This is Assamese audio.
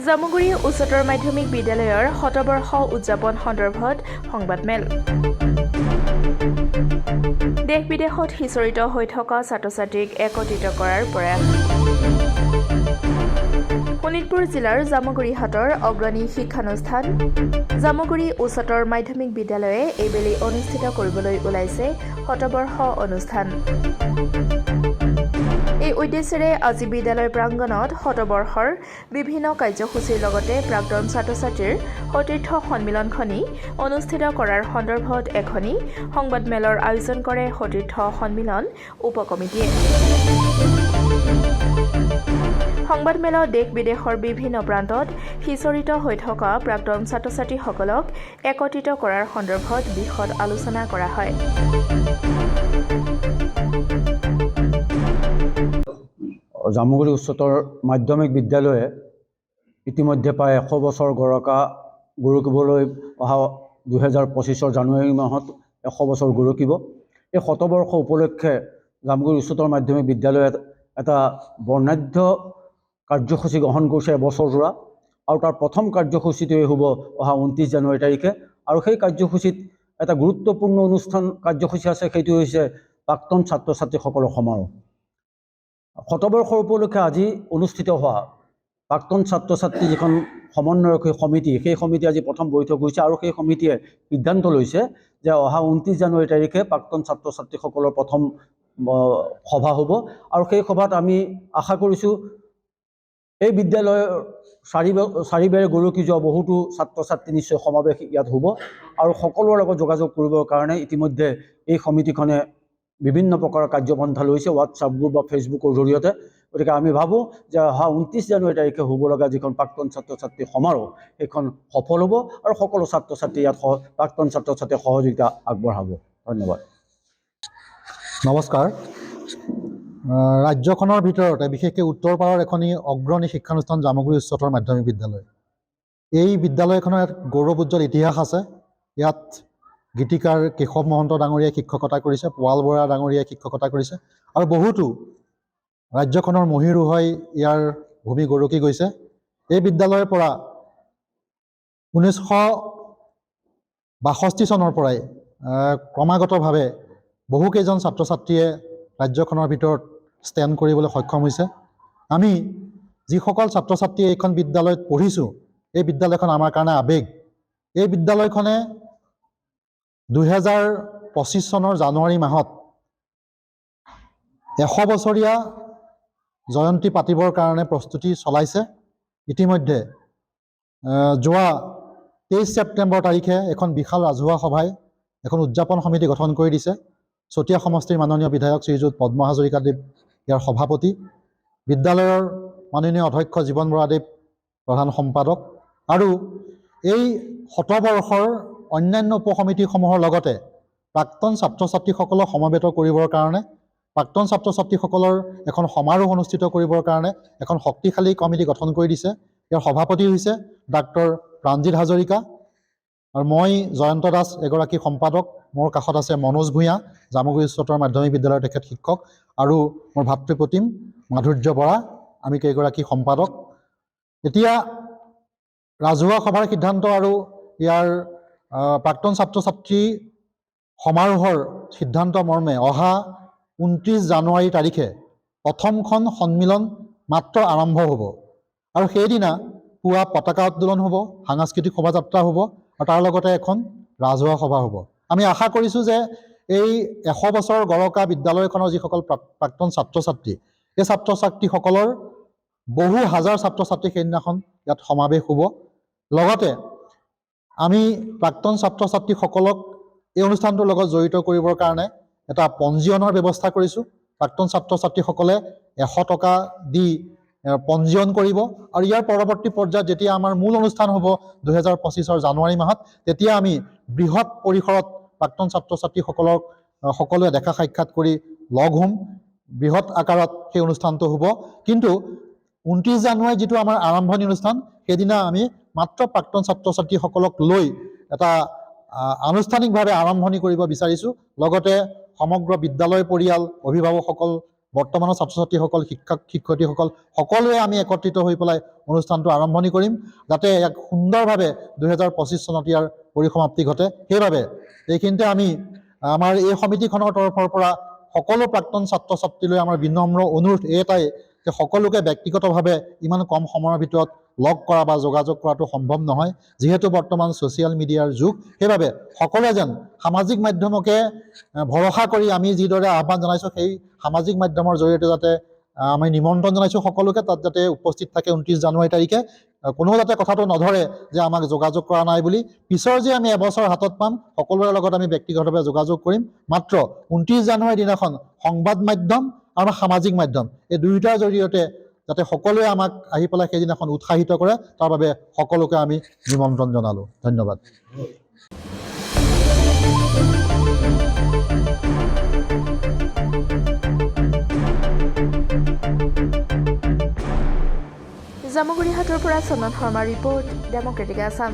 জামুগুৰি উচ্চতৰ মাধ্যমিক বিদ্যালয়ৰ শতবৰ্ষ উদযাপন সন্দৰ্ভত সংবাদমেল। দেশ বিদেশত সিঁচৰিত হৈ থকা ছাত্ৰ-ছাত্ৰীক একত্ৰিত কৰাৰ প্ৰয়াস। শোণিতপুৰ জিলাৰ জামুগুৰি হাটৰ অগ্ৰণী শিক্ষানুষ্ঠান জামুগুৰি উচ্চতৰ মাধ্যমিক বিদ্যালয়ে এইবেলি অনুষ্ঠিত কৰিবলৈ ওলাইছে শতবৰ্ষ অনুষ্ঠান। এই উদ্দেশ্যেৰে আজি বিদ্যালয় প্ৰাংগণত শতবৰ্ষৰ বিভিন্ন কাৰ্যসূচীৰ লগতে প্ৰাক্তন ছাত্ৰ-ছাত্ৰীৰ সতীৰ্থ সন্মিলনখনি অনুষ্ঠিত কৰাৰ সন্দৰ্ভত এখনি সংবাদমেলৰ আয়োজন কৰে সতীৰ্থ সন্মিলন উপকমিটিয়ে। সংবাদমেলত দেশ বিদেশৰ বিভিন্ন প্ৰান্তত সিঁচৰিত হৈ থকা প্ৰাক্তন ছাত্ৰ-ছাত্ৰীসকলক একত্ৰিত কৰাৰ সন্দৰ্ভত বিশদ আলোচনা কৰা হয়। জামুগুৰি উচ্চতৰ মাধ্যমিক বিদ্যালয়ে ইতিমধ্যে প্ৰায় 100 বছৰ গৰকিবলৈ অহা 2025 জানুৱাৰী মাহত 100 বছৰ গৰকিব। এই শতবৰ্ষ উপলক্ষে জামুগুৰি উচ্চতৰ মাধ্যমিক বিদ্যালয়ে এটা বৰ্ণাঢ্য কাৰ্যসূচী গ্ৰহণ কৰিছে এবছৰজোৰা, আৰু তাৰ প্ৰথম কাৰ্যসূচীটোৱে হ'ব অহা 29 জানুৱাৰী তাৰিখে। আৰু সেই কাৰ্যসূচীত এটা গুৰুত্বপূৰ্ণ কাৰ্যসূচী আছে, সেইটো হৈছে প্ৰাক্তন ছাত্ৰ-ছাত্ৰীসকলৰ সমাৰোহ। শতবৰ্ষৰ উপলক্ষে আজি অনুষ্ঠিত হোৱা প্ৰাক্তন ছাত্ৰ-ছাত্ৰী যিখন সমন্বয়ক সমিতি, সেই সমিতি আজি প্ৰথম বৈঠক হৈছে, আৰু সেই সমিতিয়ে সিদ্ধান্ত লৈছে যে অহা 29 জানুৱাৰী তাৰিখে প্ৰাক্তন ছাত্ৰ-ছাত্ৰীসকলৰ প্ৰথম সভা হ'ব। আৰু সেই সভাত আমি আশা কৰিছোঁ এই বিদ্যালয়ৰ চাৰিবেৰে গৰকি যোৱা বহুতো ছাত্ৰ-ছাত্ৰী নিশ্চয় সমাৱেশ ইয়াত হ'ব, আৰু সকলোৰে লগত যোগাযোগ কৰিবৰ কাৰণে ইতিমধ্যে এই সমিতিখনে বিভিন্ন প্ৰকাৰৰ কাৰ্যপন্থা লৈছে, হোৱাটছআপ গ্ৰুপ বা ফেচবুকৰ জৰিয়তে। গতিকে আমি ভাবোঁ যে অহা 29 জানুৱাৰী তাৰিখে হ'ব লগা যিখন প্ৰাক্তন ছাত্ৰ-ছাত্ৰী সমাৰোহ, সেইখন সফল হ'ব, আৰু সকলো ছাত্ৰ-ছাত্ৰী ইয়াত প্ৰাক্তন ছাত্ৰ-ছাত্ৰীয়ে সহযোগিতা আগবঢ়াব। ধন্যবাদ। নমস্কাৰ। ৰাজ্যখনৰ ভিতৰতে বিশেষকৈ উত্তৰ পাৰৰ এখনি অগ্ৰণী শিক্ষানুষ্ঠান জামুগুৰি উচ্চতৰ মাধ্যমিক বিদ্যালয়। এই বিদ্যালয়খনৰ এক গৌৰৱোজ্জ্বল ইতিহাস আছে। ইয়াত গীতিকাৰ কেশৱ মহন্ত ডাঙৰীয়াই শিক্ষকতা কৰিছে, পোৱাল বৰা ডাঙৰীয়াই শিক্ষকতা কৰিছে, আৰু বহুতো ৰাজ্যখনৰ মহীৰূহ হৈ ইয়াৰ ভূমি গৰকি গৈছে। এই বিদ্যালয়ৰ পৰা 1962 চনৰ পৰাই ক্ৰমাগতভাৱে বহুকেইজন ছাত্ৰ-ছাত্ৰীয়ে ৰাজ্যখনৰ ভিতৰত ষ্টেণ্ড কৰিবলৈ সক্ষম হৈছে। আমি যিসকল ছাত্ৰ-ছাত্ৰীয়ে এইখন বিদ্যালয়ত পঢ়িছোঁ, এই বিদ্যালয়খন আমাৰ কাৰণে আৱেগ। এই বিদ্যালয়খনে 2025 চনৰ জানুৱাৰী মাহত 100 বছৰীয়া জয়ন্তী পাতিবৰ কাৰণে প্ৰস্তুতি চলাইছে। ইতিমধ্যে যোৱা 23 ছেপ্টেম্বৰ তাৰিখে এখন বিশাল ৰাজহুৱা সভাই এখন উদযাপন সমিতি গঠন কৰি দিছে। চতিয়া সমষ্টিৰ মাননীয় বিধায়ক শ্ৰীযুত পদ্ম হাজৰিকাদেৱ ইয়াৰ সভাপতি, বিদ্যালয়ৰ মাননীয় অধ্যক্ষ জীৱন বৰাদেৱ প্ৰধান সম্পাদক, আৰু এই শতবৰ্ষৰ অন্যান্য উপসমিতিসমূহৰ লগতে প্ৰাক্তন ছাত্ৰ-ছাত্ৰীসকলক সমবেত কৰিবৰ কাৰণে, প্ৰাক্তন ছাত্ৰ-ছাত্ৰীসকলৰ এখন সমাৰোহ অনুষ্ঠিত কৰিবৰ কাৰণে এখন শক্তিশালী কমিটি গঠন কৰি দিছে। ইয়াৰ সভাপতি হৈছে ডাক্তৰ প্ৰাণজিৎ হাজৰিকা, আৰু মই জয়ন্ত দাস এগৰাকী সম্পাদক। মোৰ কাষত আছে মনোজ ভূঞা, জামুগুৰি উচ্চতৰ মাধ্যমিক বিদ্যালয়ৰ তেখেত শিক্ষক, আৰু মোৰ ভাতৃপ্ৰতিম মাধুৰ্য বৰা, আমি কেইগৰাকী সম্পাদক। এতিয়া ৰাজহুৱা সভাৰ সিদ্ধান্ত আৰু ইয়াৰ প্ৰাক্তন ছাত্ৰ-ছাত্ৰী সমাৰোহৰ সিদ্ধান্ত মৰ্মে অহা 29 জানুৱাৰী তাৰিখে প্ৰথমখন সন্মিলন মাত্ৰ আৰম্ভ হ'ব, আৰু সেইদিনা পুৱা পতাকা উত্তোলন হ'ব, সাংস্কৃতিক শোভাযাত্ৰা হ'ব, আৰু তাৰ লগতে এখন ৰাজহুৱা সভা হ'ব। আমি আশা কৰিছোঁ যে এই 100 বছৰ গৰকা বিদ্যালয়খনৰ যিসকল প্ৰাক্তন ছাত্ৰ-ছাত্ৰী, এই ছাত্ৰ-ছাত্ৰীসকলৰ বহু হাজাৰ ছাত্ৰ-ছাত্ৰী সেইদিনাখন ইয়াত সমাৱেশ হ'ব। লগতে আমি প্ৰাক্তন ছাত্ৰ-ছাত্ৰীসকলক এই অনুষ্ঠানটোৰ লগত জড়িত কৰিবৰ কাৰণে এটা পঞ্জীয়নৰ ব্যৱস্থা কৰিছোঁ। প্ৰাক্তন ছাত্ৰ-ছাত্ৰীসকলে 100 টকা দি পঞ্জীয়ন কৰিব, আৰু ইয়াৰ পৰৱৰ্তী পৰ্যায়ত যেতিয়া আমাৰ মূল অনুষ্ঠান হ'ব 2025 জানুৱাৰী মাহত, তেতিয়া আমি বৃহৎ পৰিসৰত প্ৰাক্তন ছাত্ৰ-ছাত্ৰীসকলক সকলোৱে দেখা সাক্ষাৎ কৰি লগ হ'ম। বৃহৎ আকাৰত সেই অনুষ্ঠানটো হ'ব। কিন্তু 29 জানুৱাৰী যিটো আমাৰ আৰম্ভণি অনুষ্ঠান, সেইদিনা আমি মাত্ৰ প্ৰাক্তন ছাত্ৰ-ছাত্ৰীসকলক লৈ এটা আনুষ্ঠানিকভাৱে আৰম্ভণি কৰিব বিচাৰিছোঁ। লগতে সমগ্ৰ বিদ্যালয় পৰিয়াল অভিভাৱকসকল বৰ্তমানৰ ছাত্ৰ ছাত্ৰীসকল শিক্ষক শিক্ষয়িত্ৰীসকল সকলোৱে আমি একত্ৰিত হৈ পেলাই অনুষ্ঠানটো আৰম্ভণি কৰিম যাতে এক সুন্দৰভাৱে 2025 চনত ইয়াৰ পৰিসমাপ্তি ঘটে সেইবাবে এইখিনিতে আমি আমাৰ এই সমিতিখনৰ তৰফৰ পৰা সকলো প্ৰাক্তন ছাত্ৰ ছাত্ৰীলৈ আমাৰ বিনম্ৰ অনুৰোধ এটাই যে সকলোকে ব্যক্তিগতভাৱে ইমান কম সময়ৰ ভিতৰত লগ কৰা বা যোগাযোগ কৰাটো সম্ভৱ নহয় যিহেতু বৰ্তমান ছ'চিয়েল মিডিয়াৰ যুগ সেইবাবে সকলোৱে যেন সামাজিক মাধ্যমকে ভৰসা কৰি আমি যিদৰে আহ্বান জনাইছোঁ সেই সামাজিক মাধ্যমৰ জৰিয়তে যাতে আমি নিমন্ত্ৰণ জনাইছোঁ সকলোকে তাত যাতে উপস্থিত থাকে 29 জানুৱাৰী তাৰিখে কোনো যাতে কথাটো নধৰে যে আমাক যোগাযোগ কৰা নাই বুলি পিছৰ যে আমি এবছৰ হাতত পাম সকলোৰে লগত আমি ব্যক্তিগতভাৱে যোগাযোগ কৰিম মাত্ৰ 29 জানুৱাৰী দিনাখন সংবাদ মাধ্যম আৰু সামাজিক মাধ্যম এই দুয়োটাৰ জৰিয়তে যাতে সকলোৱে আমাক আহি পেলাই সেইদিনাখন উৎসাহিত কৰে তাৰ বাবে সকলোকে আমি নিমন্ত্ৰণ জনালোঁ ধন্যবাদ জামুগুৰিহাটৰ পৰা চন্দন শৰ্মা ৰিপৰ্ট ডেমক্ৰেটিক আছাম